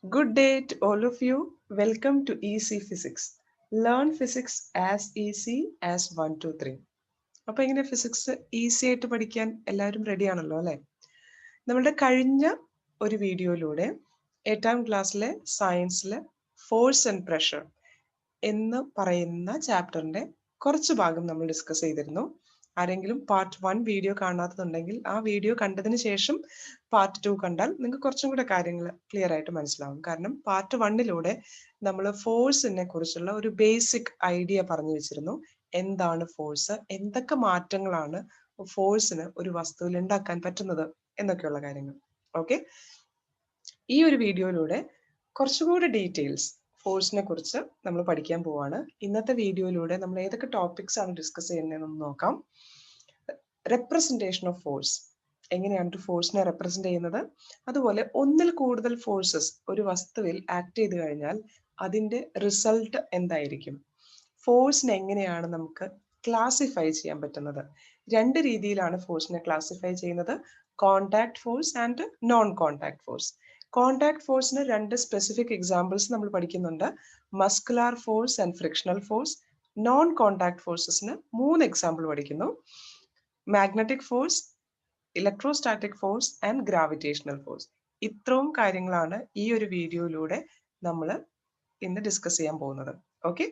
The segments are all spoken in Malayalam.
Good day to all of you. Welcome to Easy Physics. Learn physics as easy as 1, 2, 3. അപ്പോൾ ഇങ്ങനെ ഫിസിക്സ് ഈസി ആയിട്ട് പഠിക്കാൻ എല്ലാവരും റെഡി ആണല്ലോ അല്ലേ? നമ്മളുടെ കഴിഞ്ഞ ഒരു വീഡിയോയിലൂടെ 8ാം ക്ലാസ്സിലെ സയൻസിലെ ഫോഴ്സ് ആൻഡ് പ്രഷർ എന്ന് പറയുന്ന ചാപ്റ്ററിന്റെ കുറച്ച് ഭാഗം നമ്മൾ ഡിസ്കസ് ചെയ്തിരുന്നു. ആരെങ്കിലും പാർട്ട് 1 വീഡിയോ കാണാത്തതുണ്ടെങ്കിൽ ആ വീഡിയോ കണ്ടതിന് ശേഷം പാർട്ട് 2 കണ്ടാൽ നിങ്ങൾക്ക് കുറച്ചും കൂടെ കാര്യങ്ങൾ ക്ലിയർ ആയിട്ട് മനസ്സിലാവും. കാരണം പാർട്ട് 1ലൂടെ നമ്മൾ ഫോഴ്സിനെ കുറിച്ചുള്ള ഒരു ബേസിക് ഐഡിയ പറഞ്ഞു വെച്ചിരുന്നു. എന്താണ് ഫോഴ്സ്, എന്തൊക്കെ മാറ്റങ്ങളാണ് ഫോഴ്സിന് ഒരു വസ്തുവിൽ ഉണ്ടാക്കാൻ പറ്റുന്നത് എന്നൊക്കെയുള്ള കാര്യങ്ങൾ. ഓക്കെ, ഈ ഒരു വീഡിയോയിലൂടെ കുറച്ചുകൂടി ഡീറ്റെയിൽസ് ഫോഴ്സിനെ കുറിച്ച് നമ്മൾ പഠിക്കാൻ പോവാണ്. ഇന്നത്തെ വീഡിയോയിലൂടെ നമ്മൾ ഏതൊക്കെ ടോപ്പിക്സ് ആണ് ഡിസ്കസ് ചെയ്യുന്നതെന്ന് നോക്കാം. റെപ്രസെന്റേഷൻ ഓഫ് ഫോഴ്സ്, എങ്ങനെയാണ് ഒരു ഫോഴ്സിനെ റെപ്രസെന്റ് ചെയ്യുന്നത്, അതുപോലെ ഒന്നിൽ കൂടുതൽ ഫോഴ്സസ് ഒരു വസ്തുവിൽ ആക്ട് ചെയ്ത് കഴിഞ്ഞാൽ അതിന്റെ റിസൾട്ട് എന്തായിരിക്കും, ഫോഴ്സിനെ എങ്ങനെയാണ് നമുക്ക് ക്ലാസിഫൈ ചെയ്യാൻ പറ്റുന്നത്. രണ്ട് രീതിയിലാണ് ഫോഴ്സിനെ ക്ലാസിഫൈ ചെയ്യുന്നത്, contact force and non contact force. Contact ഫോഴ്സിന് രണ്ട് സ്പെസിഫിക് എക്സാമ്പിൾസ് നമ്മൾ പഠിക്കുന്നുണ്ട്, muscular force and frictional force. Non contact ഫോഴ്സസിന് 3 എക്സാമ്പിൾ പഠിക്കുന്നു, magnetic force, electrostatic force and gravitational force. ഇത്രയും കാര്യങ്ങളാണ് ഈ ഒരു വീഡിയോയിലൂടെ നമ്മൾ ഇന്ന് ഡിസ്കസ് ചെയ്യാൻ പോകുന്നത്. ഓക്കെ,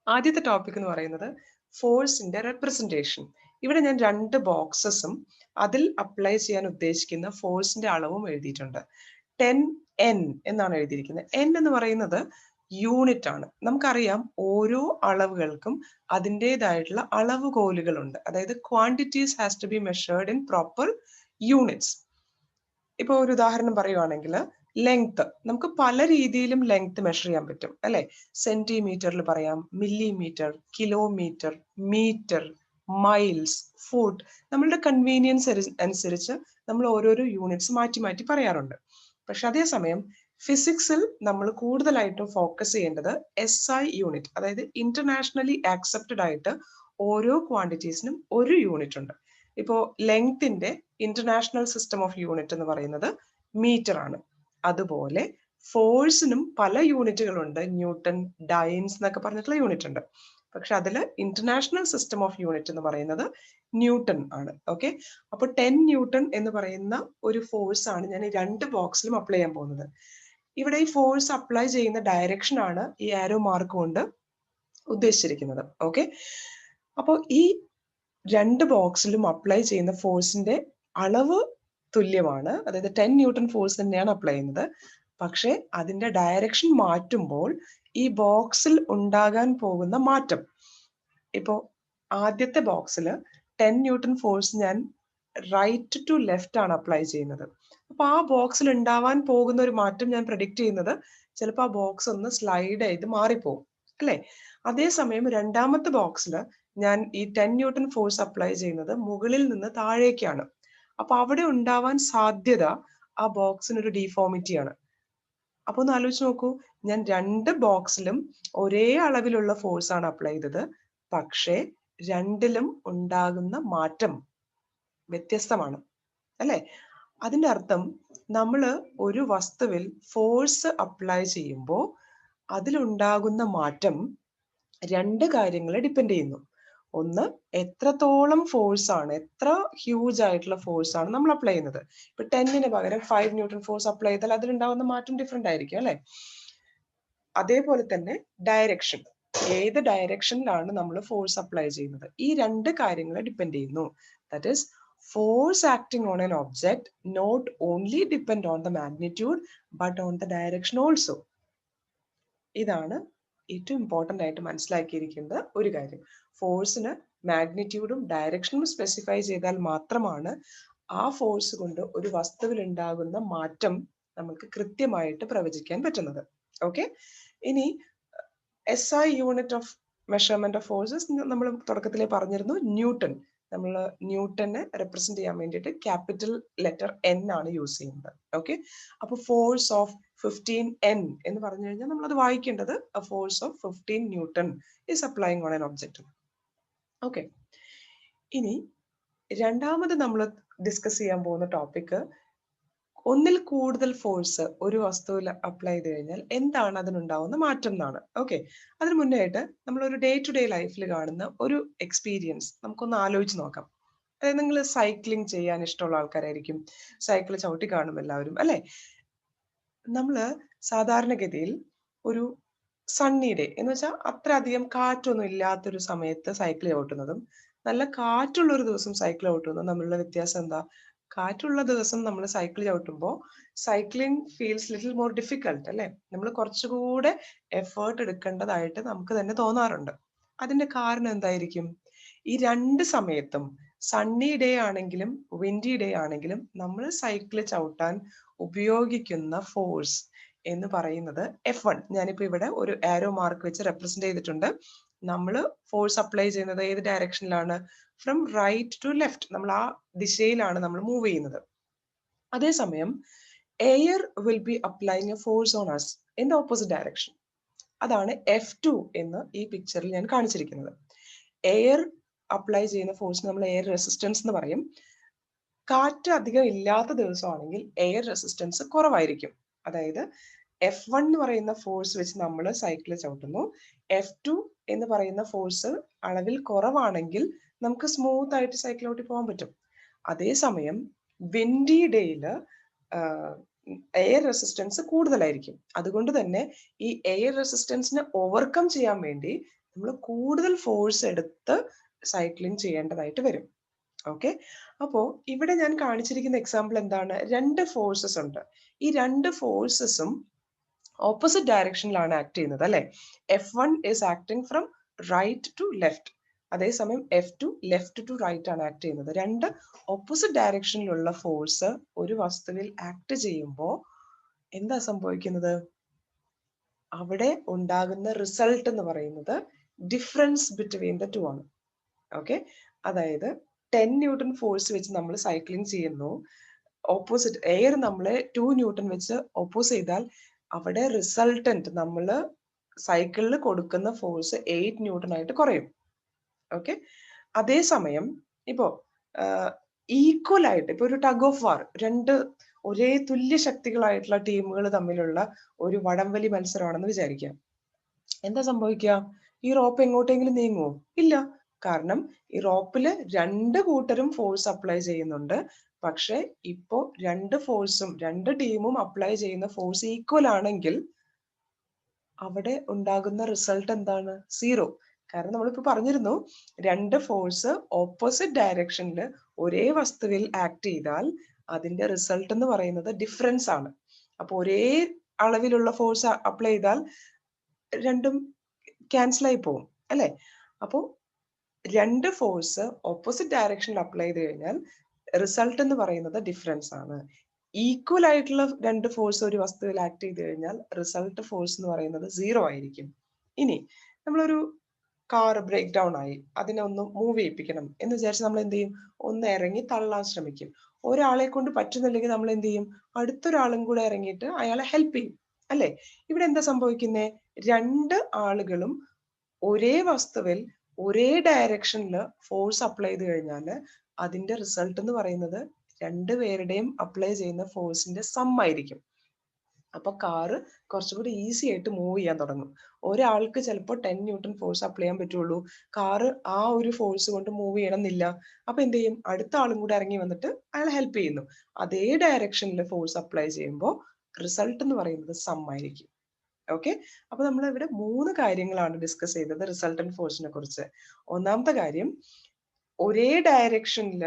ആദ്യത്തെ ടോപ്പിക് എന്ന് പറയുന്നത് ഫോഴ്സിന്റെ റെപ്രസെന്റേഷൻ. ഇവിടെ ഞാൻ 2 ബോക്സസും അതിൽ അപ്ലൈ ചെയ്യാൻ ഉദ്ദേശിക്കുന്ന ഫോഴ്സിന്റെ അളവും എഴുതിയിട്ടുണ്ട്. 10N എന്നാണ് എഴുതിയിരിക്കുന്നത്. N എന്ന് പറയുന്നത് യൂണിറ്റ് ആണ്. നമുക്കറിയാം ഓരോ അളവുകൾക്കും അതിൻ്റെതായിട്ടുള്ള അളവുകോലുകളുണ്ട്. അതായത് quantities has to be measured in proper units. ഇപ്പൊ ഒരു ഉദാഹരണം പറയുവാണെങ്കിൽ ലെങ്ത്, നമുക്ക് പല രീതിയിലും ലെങ്ത് മെഷർ ചെയ്യാൻ പറ്റും അല്ലെ. സെന്റിമീറ്ററിൽ പറയാം, millimetre, kilometre, metre, miles, foot. നമ്മളുടെ കൺവീനിയൻസ് അനുസരിച്ച് നമ്മൾ ഓരോരോ യൂണിറ്റ്സ് മാറ്റി മാറ്റി പറയാറുണ്ട്. പക്ഷെ അതേസമയം ഫിസിക്സിൽ നമ്മൾ കൂടുതലായിട്ടും ഫോക്കസ് ചെയ്യേണ്ടത് SI യൂണിറ്റ്, അതായത് ഇന്റർനാഷണലി ആക്സെപ്റ്റഡ് ആയിട്ട് ഓരോ ക്വാണ്ടിറ്റീസിനും ഒരു യൂണിറ്റ് ഉണ്ട്. ഇപ്പോ ലെങ്ത്തിന്റെ ഇന്റർനാഷണൽ സിസ്റ്റം ഓഫ് യൂണിറ്റ് എന്ന് പറയുന്നത് മീറ്റർ ആണ്. അതുപോലെ ഫോഴ്സിനും പല യൂണിറ്റുകളുണ്ട്, ന്യൂട്ടൺ, ഡൈൻസ് എന്നൊക്കെ പറഞ്ഞിട്ടുള്ള യൂണിറ്റ് ഉണ്ട്. പക്ഷെ അതിൽ ഇന്റർനാഷണൽ സിസ്റ്റം ഓഫ് യൂണിറ്റ് എന്ന് പറയുന്നത് ന്യൂട്ടൺ ആണ്. ഓക്കെ, അപ്പോൾ 10 ന്യൂട്ടൺ എന്ന് പറയുന്ന ഒരു ഫോഴ്സ് ആണ് ഞാൻ ഈ 2 ബോക്സിലും അപ്ലൈ ചെയ്യാൻ പോകുന്നത്. ഇവിടെ ഈ ഫോഴ്സ് അപ്ലൈ ചെയ്യുന്ന ഡയറക്ഷൻ ആണ് ഈ ആരോ മാർക്ക് കൊണ്ട് ഉദ്ദേശിച്ചിരിക്കുന്നത്. ഓക്കെ, അപ്പോൾ ഈ 2 ബോക്സിലും അപ്ലൈ ചെയ്യുന്ന ഫോഴ്സിന്റെ അളവ് തുല്യമാണ്. അതായത് 10 ന്യൂട്ടൺ ഫോഴ്സ് തന്നെയാണ് അപ്ലൈ ചെയ്യുന്നത്. പക്ഷെ അതിന്റെ ഡയറക്ഷൻ മാറ്റുമ്പോൾ ഈ ബോക്സിൽ ഉണ്ടാകാൻ പോകുന്ന മാറ്റം, ഇപ്പോ ആദ്യത്തെ ബോക്സിൽ 10 ന്യൂട്ടൺ ഫോഴ്സ് ഞാൻ റൈറ്റ് ടു ലെഫ്റ്റ് ആണ് അപ്ലൈ ചെയ്യുന്നത്. അപ്പൊ ആ ബോക്സിൽ ഉണ്ടാവാൻ പോകുന്ന ഒരു മാറ്റം ഞാൻ പ്രഡിക്റ്റ് ചെയ്യുന്നത് ചിലപ്പോൾ ആ ബോക്സ് ഒന്ന് സ്ലൈഡ് ചെയ്ത് മാറിപ്പോകും അല്ലെ. അതേസമയം രണ്ടാമത്തെ ബോക്സിൽ ഞാൻ ഈ 10 ന്യൂട്ടൺ ഫോഴ്സ് അപ്ലൈ ചെയ്യുന്നത് മുകളിൽ നിന്ന് താഴേക്കാണ്. അപ്പൊ അവിടെ ഉണ്ടാവാൻ സാധ്യത ആ ബോക്സിനൊരു ഡിഫോമിറ്റിയാണ്. അപ്പൊ ഒന്ന് ആലോചിച്ച് നോക്കൂ, ഞാൻ 2 ബോക്സിലും ഒരേ അളവിലുള്ള ഫോഴ്സ് ആണ് അപ്ലൈ ചെയ്തത്, പക്ഷേ രണ്ടിലും ഉണ്ടാകുന്ന മാറ്റം വ്യത്യസ്തമാണ് അല്ലെ. അതിന്റെ അർത്ഥം നമ്മൾ ഒരു വസ്തുവിൽ ഫോഴ്സ് അപ്ലൈ ചെയ്യുമ്പോൾ അതിലുണ്ടാകുന്ന മാറ്റം 2 കാര്യങ്ങളെ ഡിപ്പെൻഡ് ചെയ്യുന്നു. ഒന്ന്, എത്രത്തോളം ഫോഴ്സ് ആണ്, എത്ര ഹ്യൂജ് ആയിട്ടുള്ള ഫോഴ്സ് ആണ് നമ്മൾ അപ്ലൈ ചെയ്യുന്നത്. ഇപ്പൊ 10ന് പകരം 5 ന്യൂട്ടൺ ഫോഴ്സ് അപ്ലൈ ചെയ്താൽ അതിലുണ്ടാകുന്ന മാറ്റം ഡിഫറെന്റ് ആയിരിക്കും അല്ലെ. അതേപോലെ തന്നെ ഡയറക്ഷൻ, ഏത് ഡയറക്ഷനിലാണ് നമ്മൾ ഫോഴ്സ് അപ്ലൈ ചെയ്യുന്നത്, ഈ 2 കാര്യങ്ങളെ ഡിപ്പെൻഡ് ചെയ്യുന്നു. That is force acting on an object not only depend on the magnitude but on the direction also. ഇതാണ് ഏറ്റവും ഇമ്പോർട്ടൻ്റ് ആയിട്ട് മനസ്സിലാക്കിയിരിക്കുന്ന ഒരു കാര്യം. ഫോഴ്സിന് മാഗ്നിറ്റ്യൂഡും ഡയറക്ഷനും സ്പെസിഫൈ ചെയ്താൽ മാത്രമാണ് ആ ഫോഴ്സ് കൊണ്ട് ഒരു വസ്തുവിൽ ഉണ്ടാകുന്ന മാറ്റം നമുക്ക് കൃത്യമായിട്ട് പ്രവചിക്കാൻ പറ്റുന്നത്. ഓക്കെ, ഇനി SI unit of measurement of forces നമ്മൾ തുടക്കത്തിലേ പറഞ്ഞിരുന്നു, ന്യൂട്ടൺ. നമ്മൾ ന്യൂട്ടനെ റെപ്രസെന്റ് ചെയ്യാൻ വേണ്ടിയിട്ട് ക്യാപിറ്റൽ ലെറ്റർ N ആണ് യൂസ് ചെയ്യുന്നത്. ഓക്കെ, അപ്പൊ ഫോഴ്സ് ഓഫ് 15N എന്ന് പറഞ്ഞു കഴിഞ്ഞാൽ നമ്മൾ അത് വായിക്കേണ്ടത് force of 15 Newton is applying on an object. Okay, ഇനി രണ്ടാമത് നമ്മൾ ഡിസ്കസ് ചെയ്യാൻ പോകുന്ന ടോപ്പിക് ഒന്നിൽ കൂടുതൽ ഫോഴ്സ് ഒരു വസ്തുവിൽ അപ്ലൈ ചെയ്ത് കഴിഞ്ഞാൽ എന്താണ് അതിനുണ്ടാവുന്ന മാറ്റം എന്നാണ്. ഓക്കെ, അതിന് മുന്നേ ആയിട്ട് നമ്മളൊരു ഡേ ടു ഡേ ലൈഫിൽ കാണുന്ന ഒരു എക്സ്പീരിയൻസ് നമുക്കൊന്ന് ആലോചിച്ച് നോക്കാം. അതായത് നിങ്ങൾ സൈക്ലിംഗ് ചെയ്യാൻ ഇഷ്ടമുള്ള ആൾക്കാരായിരിക്കും, സൈക്കിൾ ചവിട്ടി കാണും എല്ലാവരും അല്ലെ. നമ്മള് സാധാരണഗതിയിൽ ഒരു സണ്ണി ഡേ എന്ന് വെച്ചാൽ അത്ര അധികം കാറ്റൊന്നും ഇല്ലാത്തൊരു സമയത്ത് സൈക്കിൾ ചവിട്ടുന്നതും നല്ല കാറ്റുള്ള ഒരു ദിവസം സൈക്കിൾ ചവിട്ടുന്നതും തമ്മിലുള്ള വ്യത്യാസം എന്താ? കാറ്റുള്ള ദിവസം നമ്മൾ സൈക്കിൾ ചവിട്ടുമ്പോൾ cycling feels little more difficult അല്ലെ. നമ്മൾ കുറച്ചുകൂടെ എഫേർട്ട് എടുക്കേണ്ടതായിട്ട് നമുക്ക് തന്നെ തോന്നാറുണ്ട്. അതിന്റെ കാരണം എന്തായിരിക്കും? ഈ രണ്ട് സമയത്തും സണ്ണി ഡേ ആണെങ്കിലും വിൻഡി ഡേ ആണെങ്കിലും നമ്മൾ സൈക്കിൾ ചവിട്ടാൻ ഉപയോഗിക്കുന്ന ഫോഴ്സ് എന്ന് പറയുന്നത് F1. ഞാനിപ്പോ ഇവിടെ ഒരു ആരോ മാർക്ക് വെച്ച് റെപ്രസെന്റ് ചെയ്തിട്ടുണ്ട്. നമ്മൾ ഫോഴ്സ് അപ്ലൈ ചെയ്യുന്നത് ഏത് ഡയറക്ഷനിലാണ്? From right to left. നമ്മൾ ആ ദിശയിലാണ് നമ്മൾ മൂവ് ചെയ്യുന്നത്. അതേസമയം air will be applying a force on us in the opposite direction. അതാണ് F2 എന്ന് ഈ പിക്ചറിൽ ഞാൻ കാണിച്ചിരിക്കുന്നത്. എയർ അപ്ലൈ ചെയ്യുന്ന ഫോഴ്സ് നമ്മൾ എയർ റെസിസ്റ്റൻസ് എന്ന് പറയും. കാറ്റ് അധികം ഇല്ലാത്ത ദിവസമാണെങ്കിൽ എയർ റെസിസ്റ്റൻസ് കുറവായിരിക്കും. അതായത് F1 എന്ന് പറയുന്ന ഫോഴ്സ് വെച്ച് നമ്മൾ സൈക്കിൾ ചവിട്ടുന്നു. F2 എന്ന് പറയുന്ന ഫോഴ്സ് അളവിൽ കുറവാണെങ്കിൽ നമുക്ക് സ്മൂത്ത് ആയിട്ട് സൈക്കിൾ ഓട്ടി പോകാൻ പറ്റും. അതേസമയം വിൻഡി ഡേയില് എയർ റെസിസ്റ്റൻസ് കൂടുതലായിരിക്കും. അതുകൊണ്ട് തന്നെ ഈ എയർ റെസിസ്റ്റൻസിനെ ഓവർകം ചെയ്യാൻ വേണ്ടി നമ്മൾ കൂടുതൽ ഫോഴ്സ് എടുത്ത് സൈക്ലിംഗ് ചെയ്യേണ്ടതായിട്ട് വരും. ഓക്കെ, അപ്പോ ഇവിടെ ഞാൻ കാണിച്ചിരിക്കുന്ന എക്സാമ്പിൾ എന്താണ്? രണ്ട് ഫോഴ്സസ് ഉണ്ട്. ഈ രണ്ട് ഫോഴ്സസും ഓപ്പോസിറ്റ് ഡയറക്ഷനിലാണ് ആക്ട് ചെയ്യുന്നത് അല്ലെ. F1 is acting from right to left. അതേസമയം F2 ലെഫ്റ്റ് ടു റൈറ്റ് ആണ് ആക്ട് ചെയ്യുന്നത്. രണ്ട് ഓപ്പോസിറ്റ് ഡയറക്ഷനിലുള്ള ഫോഴ്സ് ഒരു വസ്തുവിൽ ആക്ട് ചെയ്യുമ്പോൾ എന്താ സംഭവിക്കുന്നത്? അവിടെ ഉണ്ടാകുന്ന റിസൾട്ട് എന്ന് പറയുന്നത് ഡിഫറൻസ് ബിറ്റ്വീൻ ദ ടു ആണ്. ഓക്കെ, അതായത് 10 ന്യൂട്ടൺ ഫോഴ്സ് വെച്ച് നമ്മൾ സൈക്ലിംഗ് ചെയ്യുന്നു. ഓപ്പോസിറ്റ് എയർ നമ്മൾ 2 ന്യൂട്ടൺ വെച്ച് ഓപ്പോസ് ചെയ്താൽ അവിടെ റിസൾട്ടന്റ് നമ്മൾ സൈക്കിളിൽ കൊടുക്കുന്ന ഫോഴ്സ് 8 ന്യൂട്ടൺ ആയിട്ട് കുറയും. ഓക്കെ, അതേസമയം ഇപ്പോ ഈക്വൽ ആയിട്ട് ഇപ്പൊ ഒരു ടഗ് ഓഫ് വാർ, രണ്ട് ഒരേ തുല്യ ശക്തികളായിട്ടുള്ള ടീമുകൾ തമ്മിലുള്ള ഒരു വടംവലി മത്സരമാണെന്ന് വിചാരിക്കാം. എന്താ സംഭവിക്കുക? ഈ റോപ്പ് എങ്ങോട്ടെങ്കിലും നീങ്ങുമോ? ഇല്ല. കാരണം ഈ റോപ്പില് രണ്ട് കൂട്ടരും ഫോഴ്സ് അപ്ലൈ ചെയ്യുന്നുണ്ട്. പക്ഷെ ഇപ്പോ രണ്ട് ടീമും അപ്ലൈ ചെയ്യുന്ന ഫോഴ്സ് ഈക്വൽ ആണെങ്കിൽ അവിടെ ഉണ്ടാകുന്ന റിസൾട്ട് എന്താണ്? 0. കാരണം നമ്മളിപ്പോ പറഞ്ഞിരുന്നു, രണ്ട് ഫോഴ്സ് ഓപ്പോസിറ്റ് ഡയറക്ഷനിൽ ഒരേ വസ്തുവിൽ ആക്ട് ചെയ്താൽ അതിന്റെ റിസൾട്ട് എന്ന് പറയുന്നത് ഡിഫറൻസ് ആണ്. അപ്പൊ ഒരേ അളവിലുള്ള ഫോഴ്സ് അപ്ലൈ ചെയ്താൽ രണ്ടും ക്യാൻസൽ ആയി പോകും അല്ലെ. അപ്പോ രണ്ട് ഫോഴ്സ് ഓപ്പോസിറ്റ് ഡയറക്ഷനിൽ അപ്ലൈ ചെയ്ത് കഴിഞ്ഞാൽ റിസൾട്ട് എന്ന് പറയുന്നത് ഡിഫറൻസ് ആണ്. ഈക്വൽ ആയിട്ടുള്ള രണ്ട് ഫോഴ്സ് ഒരു വസ്തുവിൽ ആക്ട് ചെയ്ത് കഴിഞ്ഞാൽ റിസൾട്ട് ഫോഴ്സ് എന്ന് പറയുന്നത് 0 ആയിരിക്കും. ഇനി നമ്മളൊരു കാർ ബ്രേക്ക് ഡൗൺ ആയി, അതിനെ ഒന്ന് മൂവ് ചെയ്യിപ്പിക്കണം എന്ന് വിചാരിച്ച് നമ്മൾ എന്ത് ചെയ്യും? ഒന്ന് ഇറങ്ങി തള്ളാൻ ശ്രമിക്കും. ഒരാളെ കൊണ്ട് പറ്റുന്നില്ലെങ്കിൽ നമ്മൾ എന്ത് ചെയ്യും? അടുത്തൊരാളും കൂടെ ഇറങ്ങിയിട്ട് അയാളെ ഹെൽപ്പ് ചെയ്യും അല്ലെ. ഇവിടെ എന്താ സംഭവിക്കുന്നേ? രണ്ട് ആളുകളും ഒരേ വസ്തുവിൽ ഒരേ ഡയറക്ഷനിൽ ഫോഴ്സ് അപ്ലൈ ചെയ്ത് കഴിഞ്ഞാൽ അതിന്റെ റിസൾട്ട് എന്ന് പറയുന്നത് രണ്ടുപേരുടെയും അപ്ലൈ ചെയ്യുന്ന ഫോഴ്സിന്റെ സം ആയിരിക്കും. അപ്പൊ കാറ് കുറച്ചുകൂടി ഈസി ആയിട്ട് മൂവ് ചെയ്യാൻ തുടങ്ങും. ഒരാൾക്ക് ചിലപ്പോൾ 10 ന്യൂട്ടൺ ഫോഴ്സ് അപ്ലൈ ചെയ്യാൻ പറ്റുള്ളൂ, കാറ് ആ ഒരു ഫോഴ്സ് കൊണ്ട് മൂവ് ചെയ്യണമെന്നില്ല. അപ്പൊ എന്ത് ചെയ്യും? അടുത്ത ആളും കൂടെ ഇറങ്ങി വന്നിട്ട് അയാൾ ഹെൽപ്പ് ചെയ്യുന്നു. അതേ ഡയറക്ഷനിൽ ഫോഴ്സ് അപ്ലൈ ചെയ്യുമ്പോൾ റിസൾട്ട് എന്ന് പറയുന്നത് സം ആയിരിക്കും. ഓക്കെ, അപ്പൊ നമ്മൾ ഇവിടെ 3 കാര്യങ്ങളാണ് ഡിസ്കസ് ചെയ്തത് റിസൾട്ടന്റ് ഫോഴ്സിനെ കുറിച്ച്. ഒന്നാമത്തെ കാര്യം, ഒരേ ഡയറക്ഷനിൽ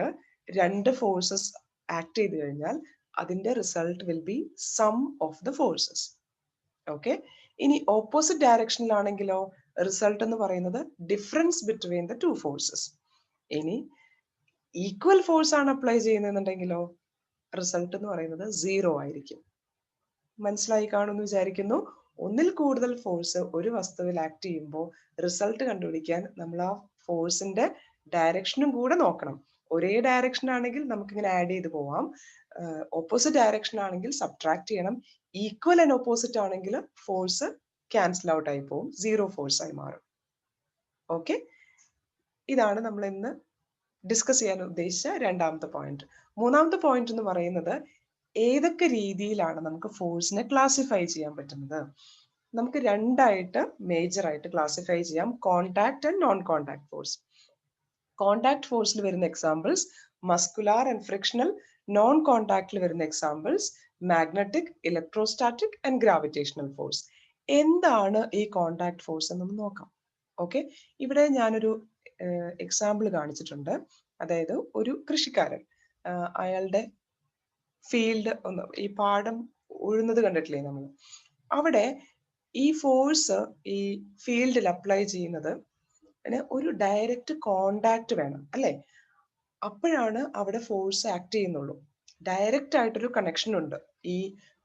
രണ്ട് ഫോഴ്സസ് ആക്ട് ചെയ്ത് കഴിഞ്ഞാൽ അതിന്റെ result will be sum of the forces. Okay, ഇനി ഓപ്പോസിറ്റ് ഡയറക്ഷനിലാണെങ്കിലോ റിസൾട്ട് എന്ന് പറയുന്നത് difference between the two forces. ഇനി ഈക്വൽ ഫോഴ്സ് ആണ് അപ്ലൈ ചെയ്യുന്നുണ്ടെങ്കിലോ റിസൾട്ട് എന്ന് പറയുന്നത് 0 ആയിരിക്കും. മനസ്സിലായി കാണുമെന്ന് വിചാരിക്കുന്നു. ഒന്നിൽ കൂടുതൽ ഫോഴ്സ് ഒരു വസ്തുവിൽ ആക്ട് ചെയ്യുമ്പോൾ റിസൾട്ട് കണ്ടുപിടിക്കാൻ നമ്മൾ ആ ഫോഴ്സിന്റെ ഡയറക്ഷനും കൂടെ നോക്കണം. ഒരേ ഡയറക്ഷൻ ആണെങ്കിൽ നമുക്ക് ഇങ്ങനെ ആഡ് ചെയ്ത് പോവാം. ഓപ്പോസിറ്റ് ഡയറക്ഷൻ ആണെങ്കിൽ സബ്ട്രാക്ട് ചെയ്യണം. ഈക്വൽ ആൻഡ് ഓപ്പോസിറ്റ് ആണെങ്കിൽ ഫോഴ്സ് ക്യാൻസൽ ഔട്ട് ആയി പോകും, 0 ഫോഴ്സ് ആയി മാറും. ഓക്കെ, ഇതാണ് നമ്മൾ ഇന്ന് ഡിസ്കസ് ചെയ്യാൻ ഉദ്ദേശിച്ച രണ്ടാമത്തെ പോയിന്റ്. മൂന്നാമത്തെ പോയിന്റ് എന്ന് പറയുന്നത് ഏതൊക്കെ രീതിയിലാണ് നമുക്ക് ഫോഴ്സിനെ ക്ലാസിഫൈ ചെയ്യാൻ പറ്റുന്നത്? നമുക്ക് രണ്ടായിട്ട് മേജർ ആയിട്ട് ക്ലാസിഫൈ ചെയ്യാം, contact and non contact force. Contact ഫോഴ്സിൽ വരുന്ന examples muscular and frictional, non കോണ്ടാക്റ്റിൽ വരുന്ന examples magnetic, electrostatic and gravitational force. എന്താണ് ഈ കോണ്ടാക്ട് ഫോഴ്സ് എന്ന് നോക്കാം. ഓക്കെ, ഇവിടെ ഞാനൊരു എക്സാമ്പിൾ കാണിച്ചിട്ടുണ്ട്. അതായത് ഒരു കൃഷിക്കാരൻ അയാളുടെ ഫീൽഡ് ഒന്ന് ഈ പാടം ഉഴുന്നത് കണ്ടിട്ടില്ലേ നമ്മൾ, അവിടെ ഈ ഫോഴ്സ് ഈ ഫീൽഡിൽ അപ്ലൈ ചെയ്യുന്നത് ഒരു ഡയറക്റ്റ് കോണ്ടാക്ട് വേണം അല്ലെ, അപ്പോഴാണ് അവിടെ ഫോഴ്സ് ആക്ട് ചെയ്യുന്നുള്ളൂ. ഡയറക്റ്റ് ആയിട്ടൊരു കണക്ഷൻ ഉണ്ട് ഈ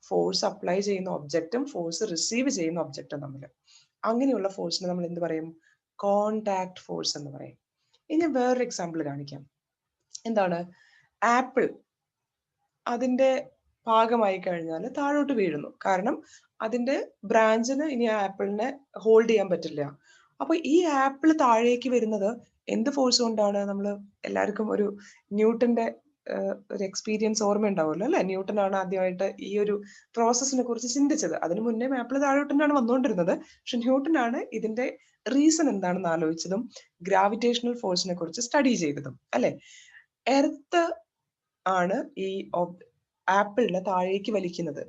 ഫോഴ്സ് അപ്ലൈ ചെയ്യുന്ന ഒബ്ജക്റ്റും ഫോഴ്സ് റിസീവ് ചെയ്യുന്ന ഒബ്ജക്റ്റും തമ്മിൽ. അങ്ങനെയുള്ള ഫോഴ്സിനെ നമ്മൾ എന്ത് പറയും? കോണ്ടാക്ട് ഫോഴ്സ് എന്ന് പറയും. ഇനി ഞാൻ വേറൊരു എക്സാമ്പിൾ കാണിക്കാം. എന്താണ്? ആപ്പിൾ അതിന്റെ ഭാഗമായി കഴിഞ്ഞാൽ താഴോട്ട് വീഴുന്നു, കാരണം അതിന്റെ ബ്രാഞ്ചിന് ഇനി ആപ്പിളിനെ ഹോൾഡ് ചെയ്യാൻ പറ്റില്ല. അപ്പൊ ഈ ആപ്പിൾ താഴേക്ക് വരുന്നത് എന്ത് ഫോഴ്സ് കൊണ്ടാണ്? നമ്മൾ എല്ലാവർക്കും ഒരു ന്യൂട്ടന്റെ ഒരു എക്സ്പീരിയൻസ് ഓർമ്മ ഉണ്ടാവുമല്ലോ അല്ലെ? ന്യൂട്ടൻ ആണ് ആദ്യമായിട്ട് ഈ ഒരു പ്രോസസ്സിനെ കുറിച്ച് ചിന്തിച്ചത്. അതിനു മുന്നേ ആപ്പിൾ താഴോട്ടാണ് വന്നുകൊണ്ടിരുന്നത്. പക്ഷെ ന്യൂട്ടൻ ആണ് ഇതിന്റെ റീസൺ എന്താണെന്ന് ആലോചിച്ചതും ഗ്രാവിറ്റേഷണൽ ഫോഴ്സിനെ കുറിച്ച് സ്റ്റഡി ചെയ്തതും അല്ലെ? എർത്ത് ആണ് ഈ ആപ്പിളിനെ താഴേക്ക് വലിക്കുന്നത്.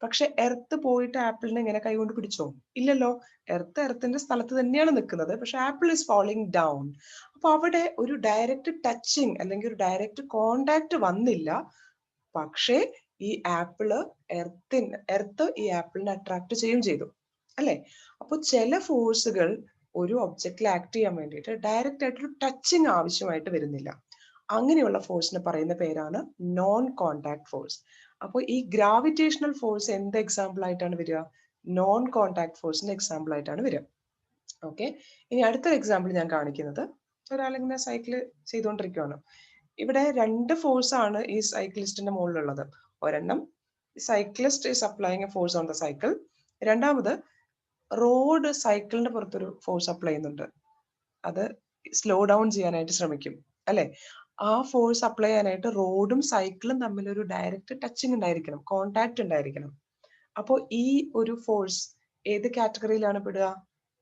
പക്ഷെ എർത്ത് പോയിട്ട് ആപ്പിളിനെ ഇങ്ങനെ കൈകൊണ്ട് പിടിച്ചോ? ഇല്ലല്ലോ. എർത്തിന്റെ സ്ഥലത്ത് തന്നെയാണ് നിൽക്കുന്നത്. പക്ഷെ ആപ്പിൾ ഇസ് ഫാളിങ് ഡൗൺ. അപ്പൊ അവിടെ ഒരു ഡയറക്റ്റ് ടച്ചിങ് അല്ലെങ്കിൽ ഒരു ഡയറക്റ്റ് കോണ്ടാക്ട് വന്നില്ല. പക്ഷേ ഈ എർത്ത് ഈ ആപ്പിളിനെ അട്രാക്ട് ചെയ്യുകയും ചെയ്തു അല്ലെ? അപ്പൊ ചില ഫോഴ്സുകൾ ഒരു ഒബ്ജക്റ്റിൽ ആക്ട് ചെയ്യാൻ വേണ്ടിയിട്ട് ഡയറക്റ്റ് ആയിട്ടൊരു ടച്ചിങ് ആവശ്യമായിട്ട് വരുന്നില്ല. അങ്ങനെയുള്ള ഫോഴ്സിനെ പറയുന്ന പേരാണ് നോൺ കോണ്ടാക്ട് ഫോഴ്സ്. അപ്പോൾ ഈ ഗ്രാവിറ്റേഷണൽ ഫോഴ്സ് എന്ത് എക്സാമ്പിൾ ആയിട്ടാണ് വരിക? നോൺ കോണ്ടാക്ട് ഫോഴ്സിന്റെ എക്സാമ്പിൾ ആയിട്ടാണ് വരിക. ഓക്കെ, ഇനി അടുത്തൊരു എക്സാമ്പിൾ ഞാൻ കാണിക്കുന്നത്, ഒരാളിങ്ങനെ സൈക്കിൾ ചെയ്തുകൊണ്ടിരിക്കുകയാണ്. ഇവിടെ രണ്ട് ഫോഴ്സ് ആണ് ഈ സൈക്ലിസ്റ്റിന്റെ മുകളിലുള്ളത്. ഒരെണ്ണം cyclist is applying A force on the cycle. രണ്ടാമത് റോഡ് സൈക്കിളിന്റെ പുറത്തൊരു ഫോഴ്സ് അപ്ലൈ ചെയ്യുന്നുണ്ട്. അത് സ്ലോ ഡൗൺ ചെയ്യാനായിട്ട് ശ്രമിക്കും അല്ലെ? ആ ഫോഴ്സ് അപ്ലൈ ചെയ്യാനായിട്ട് റോഡും സൈക്കിളും തമ്മിൽ ഒരു ഡയറക്റ്റ് ടച്ചിങ് ഉണ്ടായിരിക്കണം, കോണ്ടാക്ട് ഉണ്ടായിരിക്കണം. അപ്പോൾ ഈ ഒരു ഫോഴ്സ് ഏത് കാറ്റഗറിയിലാണ് പെടുക?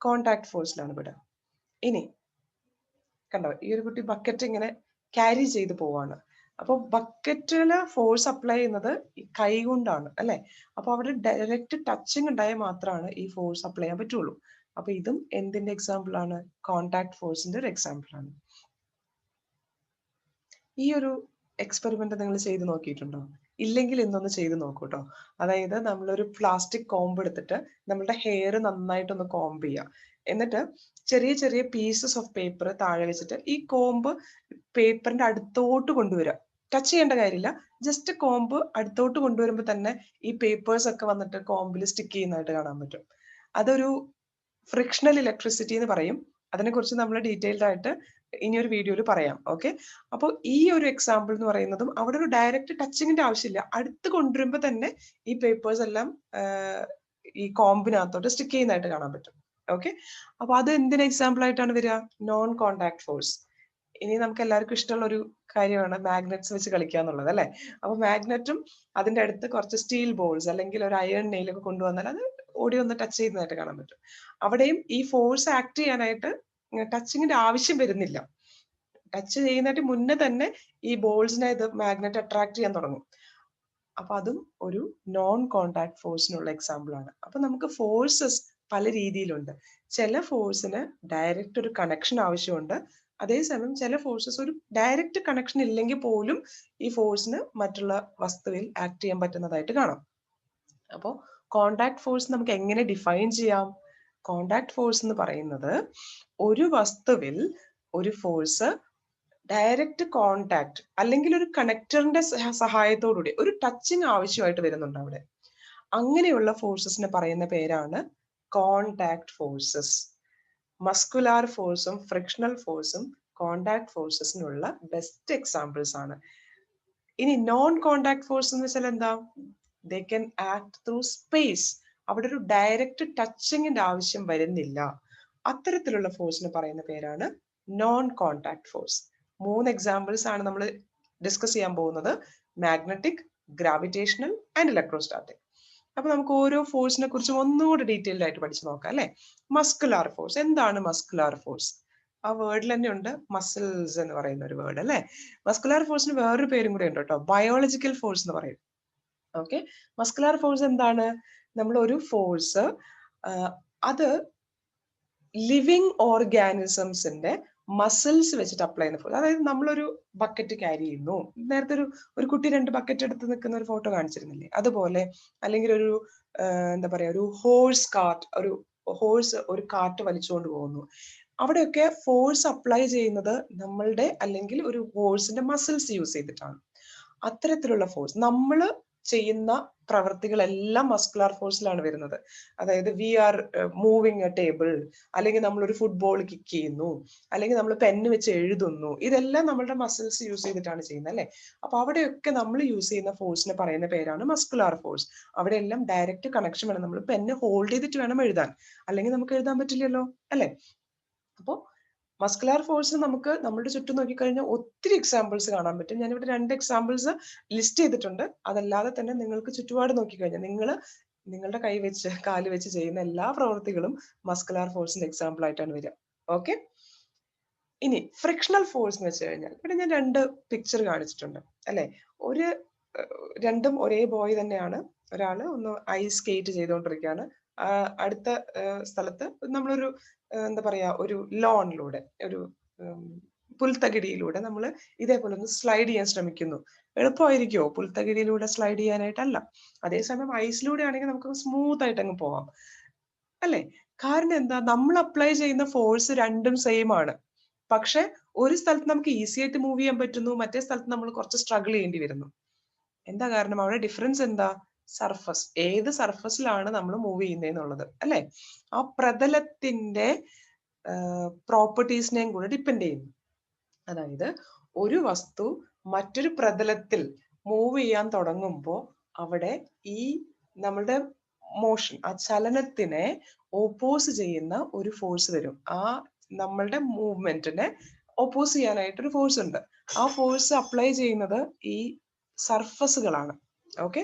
കോണ്ടാക്ട് ഫോഴ്സിലാണ് പെടുക. ഇനി കണ്ടോ, ഈ ഒരു കുട്ടി ബക്കറ്റ് ഇങ്ങനെ ക്യാരി ചെയ്ത് പോവാണ്. അപ്പൊ ബക്കറ്റില് ഫോഴ്സ് അപ്ലൈ ചെയ്യുന്നത് കൈ കൊണ്ടാണ് അല്ലെ? അപ്പൊ അവിടെ ഡയറക്റ്റ് ടച്ചിങ് ഉണ്ടായാൽ മാത്രമാണ് ഈ ഫോഴ്സ് അപ്ലൈ ചെയ്യാൻ പറ്റുള്ളൂ. അപ്പൊ ഇതും എന്തിന്റെ എക്സാമ്പിൾ ആണ്? കോണ്ടാക്ട് ഫോഴ്സിന്റെ ഒരു എക്സാമ്പിൾ ആണ്. ഈ ഒരു എക്സ്പെരിമെന്റ് നിങ്ങൾ ചെയ്ത് നോക്കിയിട്ടുണ്ടോ? ഇല്ലെങ്കിൽ ഇന്നൊന്ന് ചെയ്ത് നോക്കൂ കേട്ടോ. അതായത് നമ്മളൊരു പ്ലാസ്റ്റിക് കോമ്പ് എടുത്തിട്ട് നമ്മുടെ ഹെയർ നന്നായിട്ടൊന്ന് കോംബ് ചെയ്യുക. എന്നിട്ട് ചെറിയ ചെറിയ പീസസ് ഓഫ് പേപ്പർ താഴെ വെച്ചിട്ട് ഈ കോമ്പ് പേപ്പറിന്റെ അടുത്തോട്ട് കൊണ്ടുവരിക. ടച്ച് ചെയ്യേണ്ട കാര്യമില്ല, ജസ്റ്റ് കോമ്പ് അടുത്തോട്ട് കൊണ്ടുവരുമ്പോൾ തന്നെ ഈ പേപ്പേഴ്സ് ഒക്കെ വന്നിട്ട് കോമ്പിൽ സ്റ്റിക്ക് ചെയ്യുന്നതായിട്ട് കാണാൻ പറ്റും. അതൊരു ഫ്രിക്ഷണൽ ഇലക്ട്രിസിറ്റി എന്ന് പറയും. അതിനെക്കുറിച്ച് നമ്മൾ ഡീറ്റെയിൽഡ് ആയിട്ട് ഇനിയൊരു വീഡിയോയിൽ പറയാം. ഓക്കെ, അപ്പോൾ ഈ ഒരു എക്സാമ്പിൾ എന്ന് പറയുന്നതും അവിടെ ഒരു ഡയറക്റ്റ് ടച്ചിങ്ങിന്റെ ആവശ്യമില്ല, അടുത്ത് കൊണ്ടുവരുമ്പോൾ തന്നെ ഈ പേപ്പേഴ്സ് എല്ലാം ഈ കോമ്പിനകത്തോട്ട് സ്റ്റിക്ക് ചെയ്യുന്നതായിട്ട് കാണാൻ പറ്റും. ഓക്കെ, അപ്പൊ അത് എന്തിന് എക്സാമ്പിൾ ആയിട്ടാണ് വരിക? Non contact force. ഇനി നമുക്ക് എല്ലാവർക്കും ഇഷ്ടമുള്ള ഒരു കാര്യമാണ് മാഗ്നറ്റ്സ് വെച്ച് കളിക്കുക എന്നുള്ളത് അല്ലെ? അപ്പൊ മാഗ്നറ്റും അതിന്റെ അടുത്ത് കുറച്ച് സ്റ്റീൽ ബോൾസ് അല്ലെങ്കിൽ ഒരു അയൺ നെയിലൊക്കെ കൊണ്ടുവന്നാൽ അത് ഓടി ഒന്ന് ടച്ച് ചെയ്യുന്നതായിട്ട് കാണാൻ പറ്റും. അവിടെയും ഈ ഫോഴ്സ് ആക്ട് ചെയ്യാനായിട്ട് ടച്ചിങ്ങിന്റെ ആവശ്യം വരുന്നില്ല. ടച്ച് ചെയ്യുന്നതിന് മുന്നേ തന്നെ ഈ ബോൾസിനെ ഇത് മാഗ്നറ്റ് അട്രാക്ട് ചെയ്യാൻ തുടങ്ങും. അപ്പൊ അതും ഒരു നോൺ കോണ്ടാക്ട് ഫോഴ്സിനുള്ള എക്സാമ്പിൾ ആണ്. അപ്പൊ നമുക്ക് ഫോഴ്സസ് പല രീതിയിലുണ്ട്. ചില ഫോഴ്സിന് ഡയറക്റ്റ് ഒരു കണക്ഷൻ ആവശ്യമുണ്ട്. അതേസമയം ചില ഫോഴ്സസ് ഒരു ഡയറക്റ്റ് കണക്ഷൻ ഇല്ലെങ്കിൽ പോലും ഈ ഫോഴ്സിന് മറ്റുള്ള വസ്തുവിൽ ആക്ട് ചെയ്യാൻ പറ്റുന്നതായിട്ട് കാണാം. അപ്പോൾ കോണ്ടാക്ട് ഫോഴ്സ് നമുക്ക് എങ്ങനെ ഡിഫൈൻ ചെയ്യാം? കോണ്ടാക്ട് ഫോഴ്സ് എന്ന് പറയുന്നത് ഒരു വസ്തുവിൽ ഒരു ഫോഴ്സ് ഡയറക്റ്റ് കോണ്ടാക്ട് അല്ലെങ്കിൽ ഒരു കണക്ടറിന്റെ സഹായത്തോടുകൂടി ഒരു ടച്ചിങ് ആവശ്യമായിട്ട് വരുന്നുണ്ട് അവിടെ. അങ്ങനെയുള്ള ഫോഴ്സസിനെ പറയുന്ന പേരാണ് കോണ്ടാക്ട് ഫോഴ്സസ്. മസ്കുലാർ ഫോഴ്സും ഫ്രിക്ഷണൽ ഫോഴ്സും കോണ്ടാക്ട് ഫോഴ്സസിനുള്ള ബെസ്റ്റ് എക്സാമ്പിൾസ് ആണ്. ഇനി നോൺ കോണ്ടാക്ട് ഫോഴ്സ് എന്ന് വെച്ചാൽ എന്താ? They can act through space. അവിടെ ഒരു ഡയറക്റ്റ് ടച്ചിങ്ങിന്റെ ആവശ്യം വരുന്നില്ല. അത്തരത്തിലുള്ള ഫോഴ്സിന് പറയുന്ന പേരാണ് നോൺ കോണ്ടാക്ട് ഫോഴ്സ്. 3 എക്സാമ്പിൾസ് ആണ് നമ്മൾ ഡിസ്കസ് ചെയ്യാൻ പോകുന്നത്. Magnetic, gravitational and electrostatic. അപ്പൊ നമുക്ക് ഓരോ ഫോഴ്സിനെ കുറിച്ചും ഒന്നുകൂടി ഡീറ്റെയിൽഡ് ആയിട്ട് പഠിച്ചു നോക്കാം അല്ലെ. Muscular force. എന്താണ് മസ്കുലാർ ഫോഴ്സ്? ആ വേർഡിൽ തന്നെ ഉണ്ട് മസിൽസ് എന്ന് പറയുന്ന ഒരു വേർഡ് അല്ലെ. മസ്കുലാർ ഫോഴ്സിന് വേറൊരു പേരും കൂടെ ഉണ്ട് കേട്ടോ, ബയോളജിക്കൽ ഫോഴ്സ് എന്ന് പറയും. ഓക്കെ, മസ്കുലാർ ഫോഴ്സ് എന്താണ്? നമ്മൾ ഒരു ഫോഴ്സ് അത് ലിവിങ് ഓർഗാനിസംസിന്റെ മസിൽസ് വെച്ചിട്ട് അപ്ലൈ ചെയ്യുന്ന ഫോഴ്സ്. അതായത് നമ്മളൊരു ബക്കറ്റ് ക്യാരി ചെയ്യുന്നു, നേരത്തെ ഒരു കുട്ടി 2 ബക്കറ്റ് എടുത്ത് നിൽക്കുന്ന ഒരു ഫോട്ടോ കാണിച്ചിരുന്നില്ലേ, അതുപോലെ, അല്ലെങ്കിൽ ഒരു എന്താ പറയാ, ഒരു ഹോഴ്സ് ഒരു കാറ്റ് വലിച്ചുകൊണ്ട് പോകുന്നു. അവിടെയൊക്കെ ഫോഴ്സ് അപ്ലൈ ചെയ്യുന്നത് നമ്മളുടെ അല്ലെങ്കിൽ ഒരു ഹോഴ്സിന്റെ മസിൽസ് യൂസ് ചെയ്തിട്ടാണ്. അത്തരത്തിലുള്ള ഫോഴ്സ് നമ്മൾ ചെയ്യുന്ന പ്രവൃത്തികളെല്ലാം മസ്കുലാർ ഫോഴ്സിലാണ് വരുന്നത്. അതായത് we are moving a table, അല്ലെങ്കിൽ നമ്മൾ ഒരു ഫുട്ബോൾ കിക്ക് ചെയ്യുന്നു, അല്ലെങ്കിൽ നമ്മൾ പെന്ന് വെച്ച് എഴുതുന്നു, ഇതെല്ലാം നമ്മളുടെ മസിൽസ് യൂസ് ചെയ്തിട്ടാണ് ചെയ്യുന്നത് അല്ലെ. അപ്പൊ അവിടെയൊക്കെ നമ്മൾ യൂസ് ചെയ്യുന്ന ഫോഴ്സിനെ പറയുന്ന പേരാണ് മസ്കുലാർ ഫോഴ്സ്. അവിടെ എല്ലാം ഡയറക്റ്റ് കണക്ഷൻ വേണം. നമ്മൾ പെന്ന് ഹോൾഡ് ചെയ്തിട്ട് വേണം എഴുതാൻ, അല്ലെങ്കിൽ നമുക്ക് എഴുതാൻ പറ്റില്ലല്ലോ അല്ലെ. അപ്പോ മസ്കുലാർ ഫോഴ്സ് നമുക്ക് നമ്മുടെ ചുറ്റും നോക്കിക്കഴിഞ്ഞാൽ ഒത്തിരി എക്സാമ്പിൾസ് കാണാൻ പറ്റും. ഞാനിവിടെ 2 എക്സാമ്പിൾസ് ലിസ്റ്റ് ചെയ്തിട്ടുണ്ട്. അതല്ലാതെ തന്നെ നിങ്ങൾക്ക് ചുറ്റുപാട് നോക്കിക്കഴിഞ്ഞാൽ നിങ്ങളുടെ കൈ വെച്ച് കാല് വെച്ച് ചെയ്യുന്ന എല്ലാ പ്രവൃത്തികളും മസ്കുലാർ ഫോഴ്സിന്റെ എക്സാമ്പിൾ ആയിട്ടാണ് വരിക. ഓക്കെ, ഇനി ഫ്രിക്ഷണൽ ഫോഴ്സ് എന്ന് വെച്ച് കഴിഞ്ഞാൽ ഇവിടെ ഞാൻ 2 പിക്ചർ കാണിച്ചിട്ടുണ്ട് അല്ലെ. രണ്ടും ഒരേ ബോയ് തന്നെയാണ്. ഒരാള് ഒന്ന് ഐസ് സ്കേറ്റ് ചെയ്തുകൊണ്ടിരിക്കുകയാണ്. അടുത്ത സ്ഥലത്ത് നമ്മളൊരു എന്താ പറയാ, ഒരു ലോണിലൂടെ, ഒരു പുൽത്തകിടിയിലൂടെ നമ്മൾ ഇതേപോലെ ഒന്ന് സ്ലൈഡ് ചെയ്യാൻ ശ്രമിക്കുന്നു. എളുപ്പമായിരിക്കുമോ പുൽത്തകിടിയിലൂടെ സ്ലൈഡ് ചെയ്യാനായിട്ടല്ല. അതേസമയം ഐസിലൂടെ ആണെങ്കിൽ നമുക്ക് സ്മൂത്ത് ആയിട്ട് അങ്ങ് പോവാം അല്ലെ. കാരണം എന്താ, നമ്മൾ അപ്ലൈ ചെയ്യുന്ന ഫോഴ്സ് രണ്ടും സെയിം ആണ്. പക്ഷെ ഒരു സ്ഥലത്ത് നമുക്ക് ഈസി ആയിട്ട് മൂവ് ചെയ്യാൻ പറ്റുന്നു, മറ്റേ സ്ഥലത്ത് നമ്മൾ കുറച്ച് സ്ട്രഗിൾ ചെയ്യേണ്ടി വരുന്നു. എന്താ കാരണം? അവിടെ ഡിഫറൻസ് എന്താ? സർഫസ്. ഏത് സർഫസിലാണ് നമ്മൾ മൂവ് ചെയ്യുന്നതെന്നുള്ളത് അല്ലെ. ആ പ്രതലത്തിന്റെ പ്രോപ്പർട്ടീസിനെയും കൂടെ ഡിപ്പെൻഡ് ചെയ്യുന്നു. അതായത് ഒരു വസ്തു മറ്റൊരു പ്രതലത്തിൽ മൂവ് ചെയ്യാൻ തുടങ്ങുമ്പോൾ അവിടെ ഈ നമ്മളുടെ മോഷൻ, ആ ചലനത്തിനെ ഓപ്പോസ് ചെയ്യുന്ന ഒരു ഫോഴ്സ് വരും. ആ നമ്മളുടെ മൂവ്മെന്റിനെ ഓപ്പോസ് ചെയ്യാനായിട്ടൊരു ഫോഴ്സ് ഉണ്ട്. ആ ഫോഴ്സ് അപ്ലൈ ചെയ്യുന്നത് ഈ സർഫസുകളാണ്. ഓക്കെ,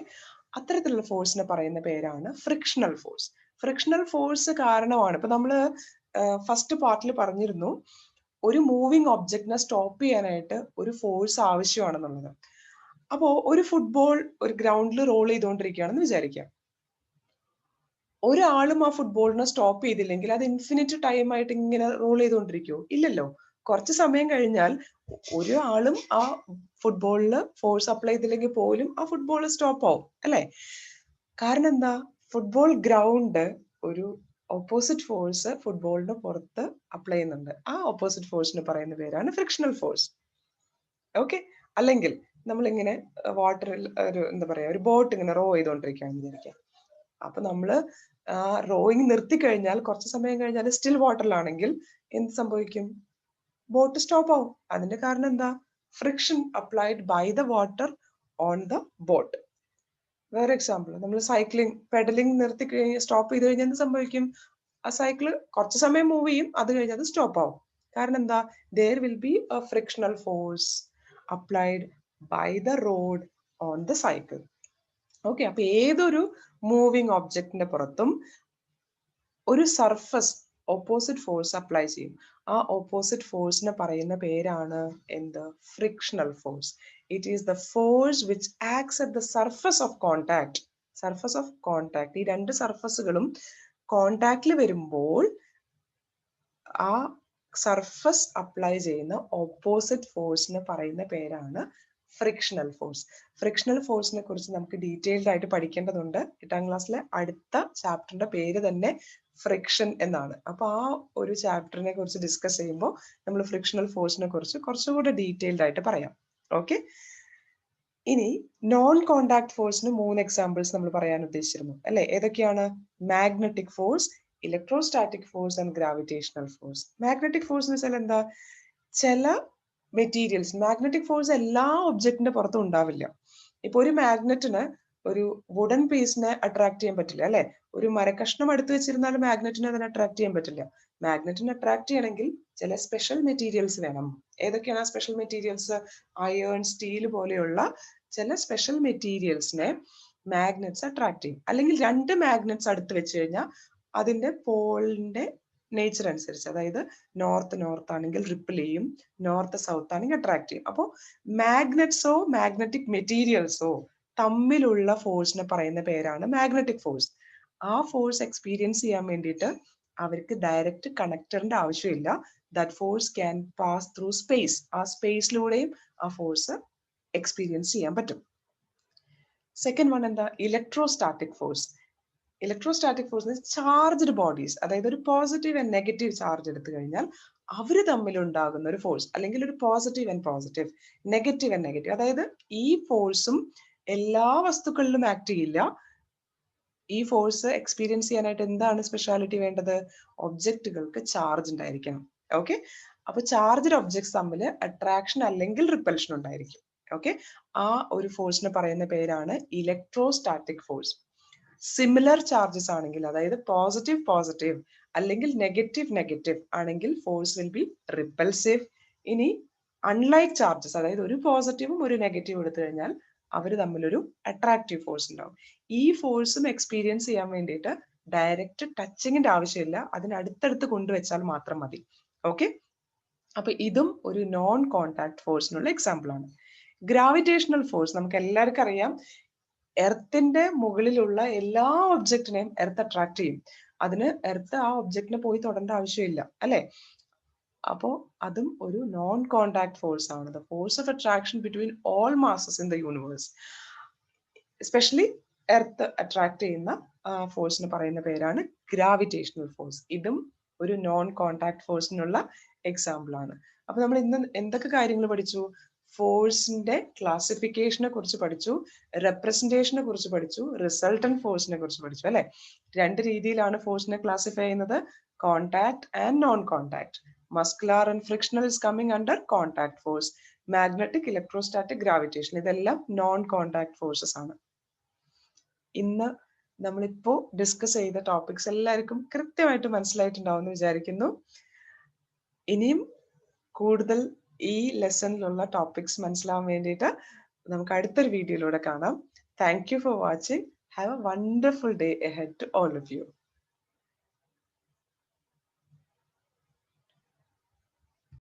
അത്തരത്തിലുള്ള ഫോഴ്സിനെ പറയുന്ന പേരാണ് ഫ്രിക്ഷണൽ ഫോഴ്സ്. ഫ്രിക്ഷണൽ ഫോഴ്സ് കാരണമാണ്, ഇപ്പൊ നമ്മള് ഫസ്റ്റ് പാർട്ടിൽ പറഞ്ഞിരുന്നു, ഒരു മൂവിങ് ഒബ്ജക്റ്റിനെ സ്റ്റോപ്പ് ചെയ്യാനായിട്ട് ഒരു ഫോഴ്സ് ആവശ്യമാണെന്നുള്ളത്. അപ്പോ ഒരു ഫുട്ബോൾ ഒരു ഗ്രൗണ്ടിൽ റോൾ ചെയ്തുകൊണ്ടിരിക്കുകയാണെന്ന് വിചാരിക്കാം. ഒരാളും ആ ഫുട്ബോളിനെ സ്റ്റോപ്പ് ചെയ്തില്ലെങ്കിൽ അത് ഇൻഫിനിറ്റ് ടൈം ആയിട്ട് ഇങ്ങനെ റോൾ ചെയ്തുകൊണ്ടിരിക്കുവോ? ഇല്ലല്ലോ. കുറച്ച് സമയം കഴിഞ്ഞാൽ ഒരാളും ആ ഫുട്ബോളിന് ഫോഴ്സ് അപ്ലൈ ചെയ്തില്ലെങ്കിൽ പോലും ആ ഫുട്ബോൾ സ്റ്റോപ്പ് ആവും അല്ലെ. കാരണം എന്താ? ഫുട്ബോൾ ഗ്രൗണ്ട് ഒരു ഓപ്പോസിറ്റ് ഫോഴ്സ് ഫുട്ബോളിന് പുറത്ത് അപ്ലൈ ചെയ്യുന്നുണ്ട്. ആ ഓപ്പോസിറ്റ് ഫോഴ്സിന് പറയുന്ന പേരാണ് ഫ്രിക്ഷണൽ ഫോഴ്സ്. ഓക്കെ, അല്ലെങ്കിൽ നമ്മളിങ്ങനെ വാട്ടറിൽ എന്താ പറയാ, ഒരു ബോട്ട് ഇങ്ങനെ റോ ചെയ്തുകൊണ്ടിരിക്കുകയാണെന്ന് വിചാരിക്കാം. അപ്പൊ നമ്മള് റോയിങ് നിർത്തി കഴിഞ്ഞാൽ കുറച്ച് സമയം കഴിഞ്ഞാൽ സ്റ്റിൽ വാട്ടറിലാണെങ്കിൽ എന്ത് സംഭവിക്കും? ബോട്ട് സ്റ്റോപ്പ് ആവും. അതിന്റെ കാരണം എന്താ? Friction applied by the water on the boat. വേറെ എക്സാമ്പിൾ, നമ്മൾ സൈക്ലിംഗ് പെഡലിംഗ് നിർത്തി സ്റ്റോപ്പ് ചെയ്ത് കഴിഞ്ഞാൽ എന്ത് സംഭവിക്കും? ആ സൈക്കിള് കുറച്ച് സമയം മൂവ് ചെയ്യും, അത് കഴിഞ്ഞാൽ അത് സ്റ്റോപ്പ് ആവും. കാരണം എന്താ? there will be a frictional force applied by the road on the cycle. Okay, അപ്പൊ ഏതൊരു മൂവിങ് ഒബ്ജക്റ്റിന്റെ പുറത്തും ഒരു സർഫസ് ഓപ്പോസിറ്റ് ഫോഴ്സ് അപ്ലൈ ചെയ്യും. ആ ഓപ്പോസിറ്റ് ഫോഴ്സിനെ പറയുന്ന പേരാണ് എന്ത്? Frictional force. It is the force which acts at the surface of contact. Surface of contact, ഈ 2 സർഫസുകളും കോണ്ടാക്റ്റിൽ വരുമ്പോൾ ആ സർഫസ് അപ്ലൈ ചെയ്യുന്ന ഓപ്പോസിറ്റ് ഫോഴ്സിനെ പറയുന്ന പേരാണ് ഫ്രിക്ഷണൽ ഫോഴ്സ്. ഫ്രിക്ഷണൽ ഫോഴ്സിനെ കുറിച്ച് നമുക്ക് ഡീറ്റെയിൽഡ് ആയിട്ട് പഠിക്കേണ്ടതുണ്ട്. 8ാം ക്ലാസ്സിലെ അടുത്ത ചാപ്റ്ററിന്റെ പേര് തന്നെ ഫ്രിക്ഷൻ എന്നാണ്. അപ്പൊ ആ ഒരു ചാപ്റ്ററിനെ കുറിച്ച് ഡിസ്കസ് ചെയ്യുമ്പോൾ നമ്മൾ ഫ്രിക്ഷണൽ ഫോഴ്സിനെ കുറിച്ച് കുറച്ചുകൂടി ഡീറ്റെയിൽഡ് ആയിട്ട് പറയാം. ഓക്കെ, ഇനി നോൺ കോണ്ടാക്ട് ഫോഴ്സിന് 3 എക്സാമ്പിൾസ് നമ്മൾ പറയാൻ ഉദ്ദേശിച്ചിരുന്നു അല്ലെ. ഏതൊക്കെയാണ്? Magnetic force, electrostatic force and gravitational force. Magnetic force എന്ന് വെച്ചാൽ എന്താ? ചില മെറ്റീരിയൽസ്, മാഗ്നറ്റിക് ഫോഴ്സ് എല്ലാ ഒബ്ജക്റ്റിന്റെ പുറത്തും ഉണ്ടാവില്ല. ഇപ്പൊ ഒരു മാഗ്നറ്റിന് ഒരു വുഡൻ പീസിനെ അട്രാക്ട് ചെയ്യാൻ പറ്റില്ല അല്ലെ. ഒരു മരക്കഷ്ണം അടുത്ത് വെച്ചിരുന്നാലും മാഗ്നറ്റിനെ അതിനെ അട്രാക്ട് ചെയ്യാൻ പറ്റില്ല. മാഗ്നറ്റിനെ അട്രാക്ട് ചെയ്യണമെങ്കിൽ ചില സ്പെഷ്യൽ മെറ്റീരിയൽസ് വേണം. ഏതൊക്കെയാണ് ആ സ്പെഷ്യൽ മെറ്റീരിയൽസ്? അയേൺ, സ്റ്റീൽ പോലെയുള്ള ചില സ്പെഷ്യൽ മെറ്റീരിയൽസിനെ മാഗ്നറ്റ്സ് അട്രാക്ട് ചെയ്യും. അല്ലെങ്കിൽ രണ്ട് മാഗ്നറ്റ്സ് അടുത്ത് വെച്ച് കഴിഞ്ഞാൽ അതിന്റെ പോളിന്റെ നേച്ചർ അനുസരിച്ച്, അതായത് നോർത്ത് നോർത്ത് ആണെങ്കിൽ റിപ്പിൾ ചെയ്യും, നോർത്ത് സൗത്ത് ആണെങ്കിൽ അട്രാക്ട് ചെയ്യും. അപ്പോൾ മാഗ്നറ്റ്സോ മാഗ്നറ്റിക് മെറ്റീരിയൽസോ തമ്മിലുള്ള ഫോഴ്സിനെ പറയുന്ന പേരാണ് മാഗ്നറ്റിക് ഫോഴ്സ്. ആ ഫോഴ്സ് എക്സ്പീരിയൻസ് ചെയ്യാൻ വേണ്ടിയിട്ട് അവർക്ക് ഡയറക്റ്റ് കണക്ടറിന്റെ ആവശ്യമില്ല. That force can pass through space. ആ സ്പേസിലൂടെയും ആ ഫോഴ്സ് എക്സ്പീരിയൻസ് ചെയ്യാൻ പറ്റും. സെക്കൻഡ് വൺ എന്താ? Electrostatic force. Electrostatic force charged bodies, അതായത് ഒരു പോസിറ്റീവ് ആൻഡ് നെഗറ്റീവ് ചാർജ് എടുത്തു കഴിഞ്ഞാൽ അവർ തമ്മിൽ ഉണ്ടാകുന്ന ഒരു ഫോഴ്സ്, അല്ലെങ്കിൽ ഒരു positive and positive, negative and negative. അതായത് ഈ ഫോഴ്സും എല്ലാ വസ്തുക്കളിലും ആക്ട് ചെയ്യില്ല. ഈ ഫോഴ്സ് എക്സ്പീരിയൻസ് ചെയ്യാനായിട്ട് എന്താണ് സ്പെഷ്യാലിറ്റി വേണ്ടത്? ഒബ്ജക്റ്റുകൾക്ക് ചാർജ് ഉണ്ടായിരിക്കണം. ഓക്കെ, അപ്പൊ ചാർജ്ഡ് ഒബ്ജക്ട്സ് തമ്മിൽ അട്രാക്ഷൻ അല്ലെങ്കിൽ റിപ്പൽഷൻ ഉണ്ടായിരിക്കും. ഓക്കെ, ആ ഒരു ഫോഴ്സിനെ പറയുന്ന പേരാണ് ഇലക്ട്രോസ്റ്റാറ്റിക് ഫോഴ്സ്. സിമിലർ ചാർജസ് ആണെങ്കിൽ, അതായത് പോസിറ്റീവ് പോസിറ്റീവ് അല്ലെങ്കിൽ നെഗറ്റീവ് നെഗറ്റീവ് ആണെങ്കിൽ ഫോഴ്സ് വിൽ ബി റിപ്പൽസീവ്. ഇനി അൺലൈക്ക് ചാർജസ്, അതായത് ഒരു പോസിറ്റീവും ഒരു നെഗറ്റീവും എടുത്തു കഴിഞ്ഞാൽ അവർ തമ്മിലൊരു അട്രാക്റ്റീവ് ഫോഴ്സ് ഉണ്ടാവും. ഈ ഫോഴ്സും എക്സ്പീരിയൻസ് ചെയ്യാൻ വേണ്ടിയിട്ട് ഡയറക്റ്റ് ടച്ചിങ്ങിന്റെ ആവശ്യമില്ല, അതിന് അടുത്തടുത്ത് കൊണ്ടുവച്ചാൽ മാത്രം മതി. ഓക്കെ, അപ്പൊ ഇതും ഒരു നോൺ കോണ്ടാക്ട് ഫോഴ്സിനുള്ള എക്സാമ്പിൾ ആണ്. ഗ്രാവിറ്റേഷണൽ ഫോഴ്സ് നമുക്ക് എല്ലാവർക്കും അറിയാം. എർത്തിന്റെ മുകളിലുള്ള എല്ലാ ഒബ്ജക്റ്റിനെയും എർത്ത് അട്രാക്ട് ചെയ്യും. അതിന് എർത്ത് ആ ഒബ്ജക്റ്റിനെ പോയി തൊടേണ്ട ആവശ്യമില്ല, അല്ലെ? അപ്പോ അതും ഒരു നോൺ കോണ്ടാക്ട് ഫോഴ്സ് ആണ്. The force of attraction between all masses in the universe. Especially earth attract ചെയ്യുന്ന ഫോഴ്സിന് പറയുന്ന പേരാണ് ഗ്രാവിറ്റേഷണൽ ഫോഴ്സ്. ഇതും ഒരു നോൺ കോണ്ടാക്ട് ഫോഴ്സിനുള്ള എക്സാമ്പിൾ ആണ്. അപ്പൊ നമ്മൾ ഇന്ന് എന്തൊക്കെ കാര്യങ്ങൾ പഠിച്ചു? ഫോഴ്സിന്റെ ക്ലാസിഫിക്കേഷനെ കുറിച്ച് പഠിച്ചു, റെപ്രസെന്റേഷനെ കുറിച്ച് പഠിച്ചു, റിസൾട്ടന്റ് ഫോഴ്സിനെ കുറിച്ച് പഠിച്ചു, അല്ലെ? രണ്ട് രീതിയിലാണ് ഫോഴ്സിനെ ക്ലാസിഫൈ ചെയ്യുന്നത്, contact and non contact. Muscular and frictional is coming under contact force. Magnetic, electrostatic, gravitation ഇതെല്ലാം നോൺ കോണ്ടാക്ട് ഫോഴ്സസ് ആണ്. ഇന്ന് നമ്മളിപ്പോ ഡിസ്കസ് ചെയ്ത ടോപ്പിക്സ് എല്ലാവർക്കും കൃത്യമായിട്ട് മനസ്സിലായിട്ടുണ്ടാവും എന്ന് വിചാരിക്കുന്നു. ഇനിയും കൂടുതൽ ഈ ലെസണിലുള്ള ടോപ്പിക്സ് മനസ്സിലാവാൻ വേണ്ടിയിട്ട് നമുക്ക് അടുത്തൊരു വീഡിയോയിലൂടെ കാണാം. Thank you for watching. Have A wonderful day ahead to all of you.